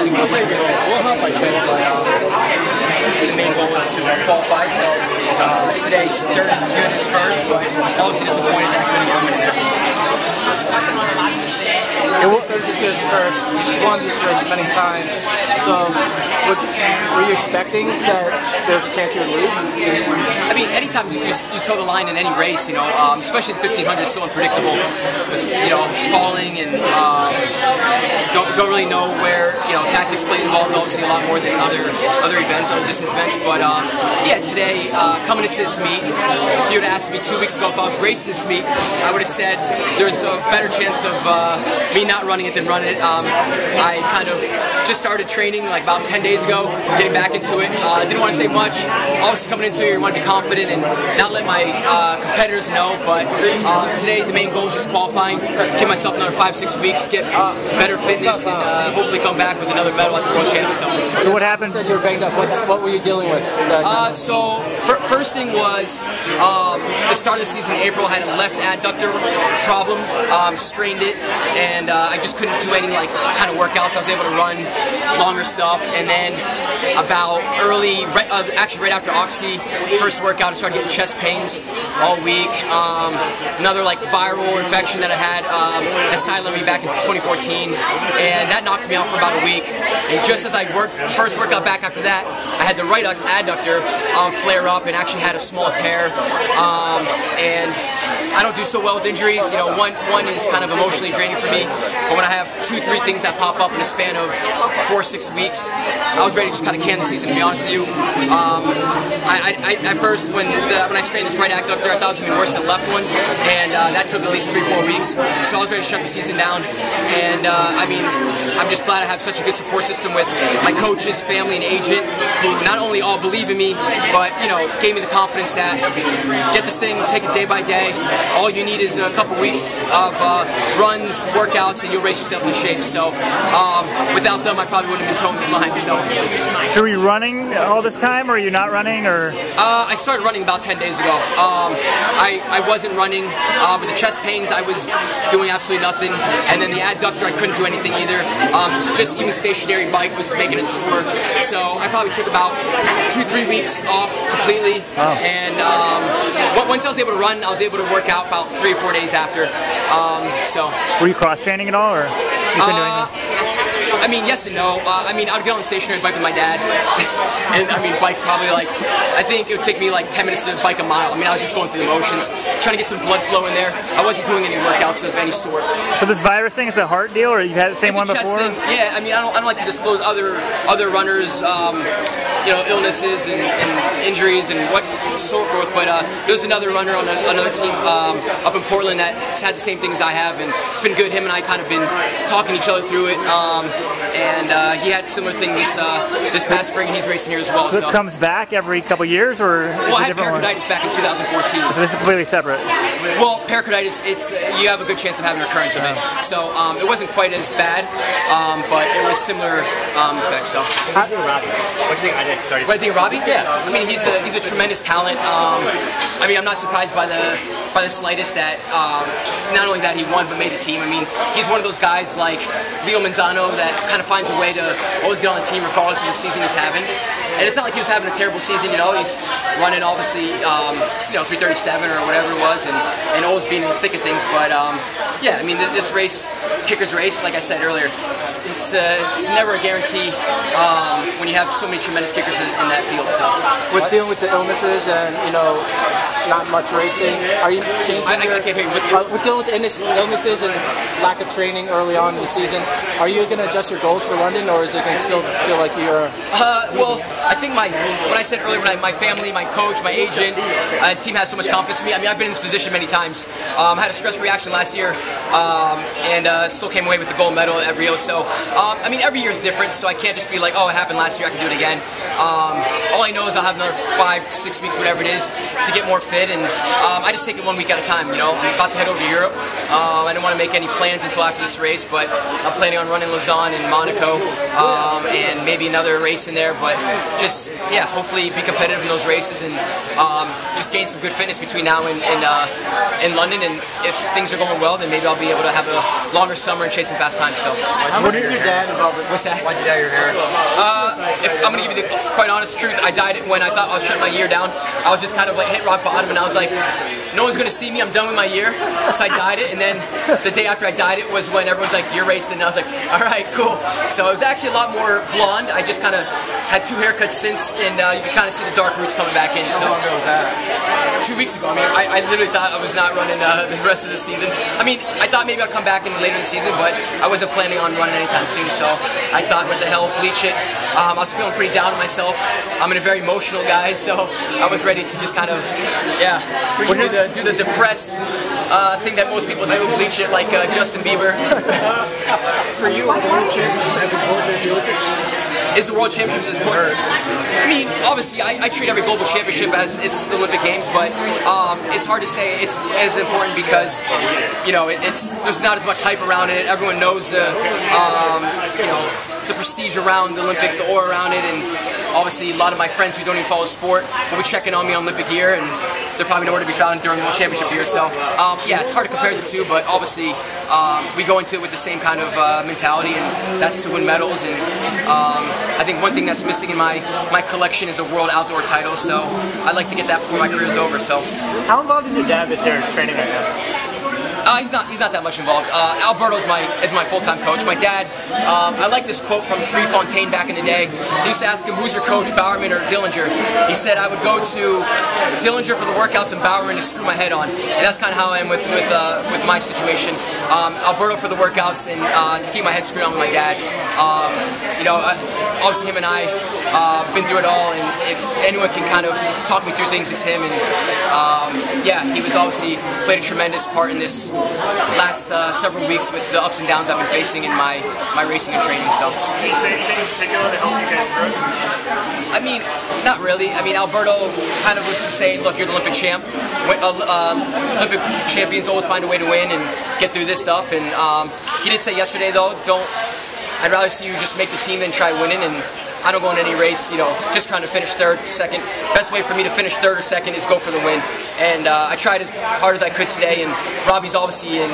obviously would like to the main goal is to qualify. So today's third is good as first, but obviously disappointed that I couldn't get a win there. Third is good as first. You won this race many times. So, were you expecting that there's a chance you would lose? I mean, anytime you toe the line in any race, you know, especially the 1500 is so unpredictable with, you know, falling and don't really know where, you know, tactics play involved, obviously a lot more than other events, other distance events. But yeah, today, coming into this meet, if you would have asked me 2 weeks ago if I was racing this meet, I would have said there's a better chance of me not running it than running it. I kind of just started training like about 10 days ago, getting back into it. Didn't want to say much. Obviously coming into it, you want to be confident and not let my competitors know, but today the main goal is just qualifying, give myself another 5-6 weeks, get better fitness, and hopefully come back with another medal at the World Champs. So what happened? You said you were banged up. What were you dealing with? So first thing was the start of the season in April, I had a left adductor problem, strained it, and I just couldn't do any like kind of workouts. I was able to run longer stuff, and then about actually right after Oxy, first workout, I started getting chest pains all week. Another like viral infection that I had sidelined me back in 2014, and that knocked me out for about a week. And just as I first workout back after that, I had the right adductor flare up and actually had a small tear. And I don't do so well with injuries. You know, one is kind of emotionally draining for me, but when I have 2-3 things that pop up in a span of 4-6 weeks, I was ready to just kind of can the season, to be honest with you. At first, when I strained this right adductor, I thought it was going to be worse than the left one, and that took at least 3-4 weeks. So I was ready to shut the season down, and I mean, I'm just glad I have such a good support system with my coaches, family, and agent, who not only all believe in me, but, you know, gave me the confidence that get this thing, take it day by day. All you need is a couple weeks of runs, workouts, and you'll race yourself in shape. So without them, I probably wouldn't have been towing this line. So were you running all this time, or are you not running, or? I started running about 10 days ago. I wasn't running. With the chest pains, I was doing absolutely nothing. And then the adductor, I couldn't do anything either. Just even stationary bike was making it sore. So I probably took about 2-3 weeks off completely. Oh. And once I was able to run, I was able to work out about 3 or 4 days after. So. Were you cross-training at all, or you couldn't do anything? I mean, yes and no. I mean, I would get on the stationary bike with my dad, and I mean, bike probably like, I think it would take me like 10 minutes to bike a mile. I mean, I was just going through the motions, trying to get some blood flow in there. I wasn't doing any workouts of any sort. So this virus thing, it's a heart deal, or you had the same one before? It's a chest thing. Yeah, I mean, I don't like to disclose other runners, you know, illnesses and injuries and what so forth. But there's another runner on another team up in Portland that's had the same thing as I have, and it's been good. Him and I kind of been talking each other through it. And he had a similar thing this past spring, and he's racing here as well. So it comes back every couple years, or is well, I it had pericarditis back in 2014. So this is completely separate. Well, pericarditis, you have a good chance of having a recurrence of it. So it wasn't quite as bad, but it was similar effects. So. What do you think? What do you think of Robbie? Yeah. I mean, he's a tremendous talent. I mean, I'm not surprised by the slightest that not only that he won but made the team. I mean, he's one of those guys like Leo Manzano that kind of finds a way to always get on the team regardless of the season he's having. And it's not like he was having a terrible season, you know. He's running obviously, you know, 337 or whatever it was, and always being in the thick of things. But yeah, I mean, this race, kicker's race, like I said earlier, it's never a guarantee when you have so many tremendous kickers in that field. So, with dealing with the illnesses and, you know, not much racing, are you changing? I can't hear you. With dealing with illnesses and lack of training early on in the season, are you going to adjust your goals for London, or is it going to still feel like you're? Well, I think when I said earlier, my family, my coach, my agent, team has so much confidence in me. I mean, I've been in this position many times. I had a stress reaction last year, and still came away with the gold medal at Rio. So, I mean, every year is different, so I can't just be like, oh, it happened last year, I can do it again. All I know is I'll have another 5-6 weeks, whatever it is, to get more fit, and I just take it 1 week at a time. You know, about to head over to Europe. I didn't want to make any plans until after this race, but I'm planning on running Lausanne and Monaco, and maybe another race in there. But just, yeah, hopefully be competitive in those races and just gain some good fitness between now and in London. And if things are going well, then maybe I'll be able to have a longer summer and chase some fast times. So, how much is your dad involved with? What's that? Why'd you dye your hair? If I'm gonna give you the quite honest truth, I dyed it when I thought I was shutting my year down. I was just kind of like hit rock bottom, and I was like, no one's gonna see me. I'm done with my year, so I dyed it. And then the day after I dyed it was when everyone's like, you're racing. And I was like, all right, cool. So it was actually a lot more blonde. I just kind of had 2 haircuts since, and you can kind of see the dark roots coming back in. So how long ago was that? 2 weeks ago. I mean, I literally thought I was not running the rest of the season. I mean, I thought maybe I'd come back in later in the season, but I wasn't planning on running anytime soon. So I thought, what the hell, bleach it. I was feeling pretty down on myself. I'm a very emotional guy, so I was ready to just kind of, yeah, do the depressed thing that most people do, bleach it like Justin Bieber. For you, are the World Championships as important as the Olympics? Is the World Championships as important? I mean, obviously, I treat every global championship as it's the Olympic Games, but it's hard to say it's as important because, you know, there's not as much hype around it. Everyone knows the, you know, the prestige around the Olympics, the aura around it, and obviously a lot of my friends who don't even follow sport will be checking on me on Olympic year, and they're probably nowhere to be found during the World Championship year. So yeah, it's hard to compare the two, but obviously we go into it with the same kind of mentality, and that's to win medals. And I think one thing that's missing in my collection is a world outdoor title, so I'd like to get that before my career is over. So how involved is your dad with their training right now? He's not that much involved. Alberto is my full-time coach. My dad, I like this quote from Prefontaine back in the day. He used to ask him, who's your coach, Bowerman or Dillinger? He said, I would go to Dillinger for the workouts and Bowerman to screw my head on. And that's kind of how I am with my situation. Alberto for the workouts and to keep my head screwed on with my dad. You know, obviously him and I been through it all, and if anyone can kind of talk me through things, it's him. And yeah, he was obviously played a tremendous part in this last several weeks with the ups and downs I've been facing in my racing and training. So, can you say anything in particular to help you get through it? I mean, not really. I mean, Alberto kind of was to say, look, you're the Olympic champ. Olympic champions always find a way to win and get through this stuff. And he did say yesterday, though, I'd rather see you just make the team than try winning. And I don't go in any race, you know, just trying to finish third, second. Best way for me to finish third or second is go for the win. And I tried as hard as I could today, and Robbie's obviously in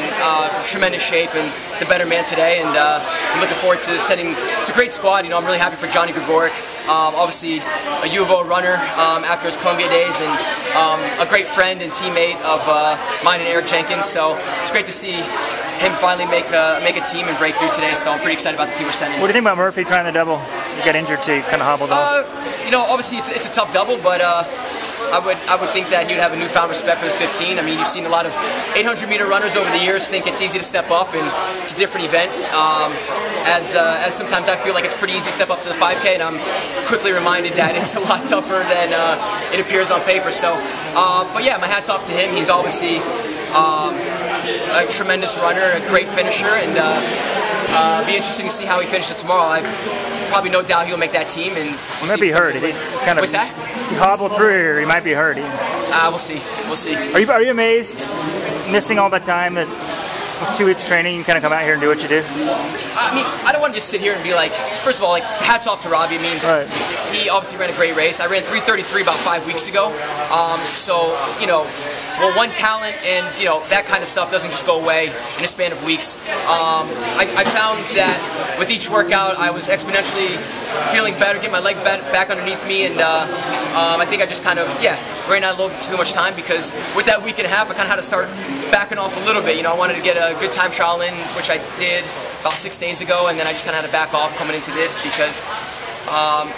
tremendous shape and the better man today. And I'm looking forward to setting. It's a great squad. You know, I'm really happy for Johnny Gregoric, obviously a U of O runner after his Columbia days, and a great friend and teammate of mine and Eric Jenkins. So it's great to see him finally make a team and break through today. So I'm pretty excited about the team we're sending. What do you think about Murphy trying the double? He got injured too, kind of hobbled off. You know, obviously it's a tough double, but I would think that he would have a newfound respect for the 15. I mean, you've seen a lot of 800-meter runners over the years think it's easy to step up, and it's a different event. As sometimes I feel like it's pretty easy to step up to the 5K, and I'm quickly reminded that it's a lot tougher than it appears on paper. So, but yeah, my hat's off to him. He's obviously a tremendous runner, a great finisher, and be interesting to see how he finishes tomorrow. I've probably no doubt he'll make that team, and he might be hurt. What's that? He hobbled through here. He might be hurt. We'll see. We'll see. Are you amazed, missing all the time, that with 2 weeks training you can kind of come out here and do what you do? I mean, I don't want to just sit here and be like, first of all, like, hats off to Robbie. I mean, he obviously ran a great race. I ran 3:33 about 5 weeks ago. So, you know, well, one talent and, you know, that kind of stuff doesn't just go away in a span of weeks. I found that with each workout I was exponentially feeling better, getting my legs back underneath me, and I think I just kind of, ran out a little too much time, because with that week and a half I kind of had to start backing off a little bit. You know, I wanted to get a good time trial in, which I did about 6 days ago, and then I just kind of had to back off coming into this because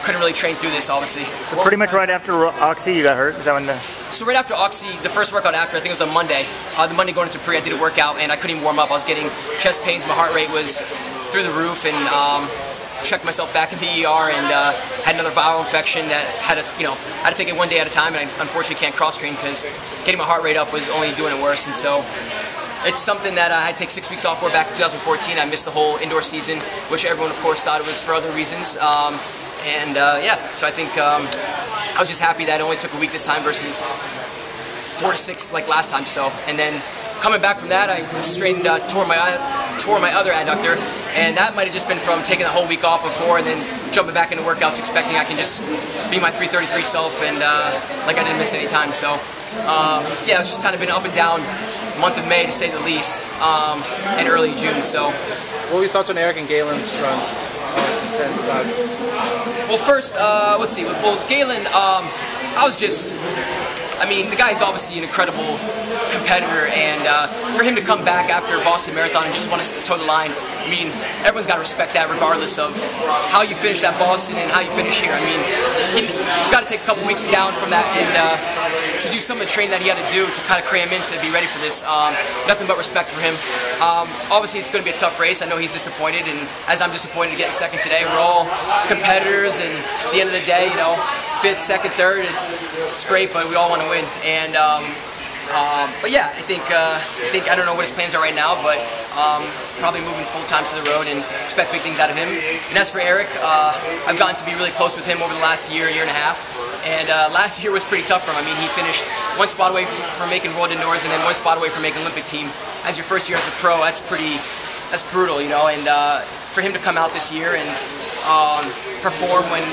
couldn't really train through this, obviously. So pretty much right after Oxy you got hurt? Is that when So right after Oxy, the first workout after, I think it was on Monday, the Monday going into pre, I did a workout and I couldn't even warm up. I was getting chest pains, my heart rate was through the roof, and checked myself back in the ER, and had another viral infection that had to, you know, I had to take it one day at a time, and I unfortunately can't cross train because getting my heart rate up was only doing it worse. And so it's something that I had to take 6 weeks off for back in 2014. I missed the whole indoor season, which everyone, of course, thought it was for other reasons. Yeah, so I think I was just happy that it only took a week this time versus 4 to 6 like last time. So, and then coming back from that, I tore my other adductor, and that might have just been from taking a whole week off before and then jumping back into workouts expecting I can just be my 333 self and like I didn't miss any time. So yeah, it's just kind of been up and down month of May to say the least, and early June. So what were your thoughts on Eric and Galen's runs? Well, first, let's see. With Galen, I mean, the guy's obviously an incredible competitor, and for him to come back after Boston Marathon and just want to toe the line, I mean, everyone's got to respect that regardless of how you finish at Boston and how you finish here. I mean, you've got to take a couple weeks down from that and to do some of the training that he had to do to kind of cram in to be ready for this. Nothing but respect for him. Obviously, it's going to be a tough race. I know he's disappointed, and as I'm disappointed to get second today, we're all competitors, and at the end of the day, you know, fifth, second, third, it's great, but we all want to win. And but yeah, I think I don't know what his plans are right now, but probably moving full time to the road and expect big things out of him. And as for Eric, I've gotten to be really close with him over the last year and a half. And last year was pretty tough for him. I mean, he finished one spot away from making World Indoors and then one spot away from making Olympic team. As your first year as a pro, that's brutal, you know. And for him to come out this year and perform when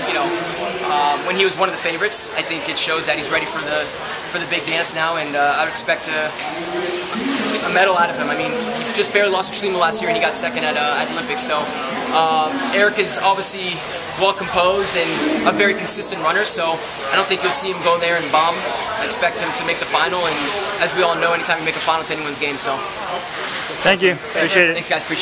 when he was one of the favorites, I think it shows that he's ready for the big dance now, and I would expect a medal out of him. I mean, he just barely lost to Chelimo last year, and he got second at Olympics. So Eric is obviously well composed and a very consistent runner. So I don't think you'll see him go there and bomb. I expect him to make the final, and as we all know, anytime you make a final, it's anyone's game. So thank you. Appreciate it. Thanks, guys. Appreciate it.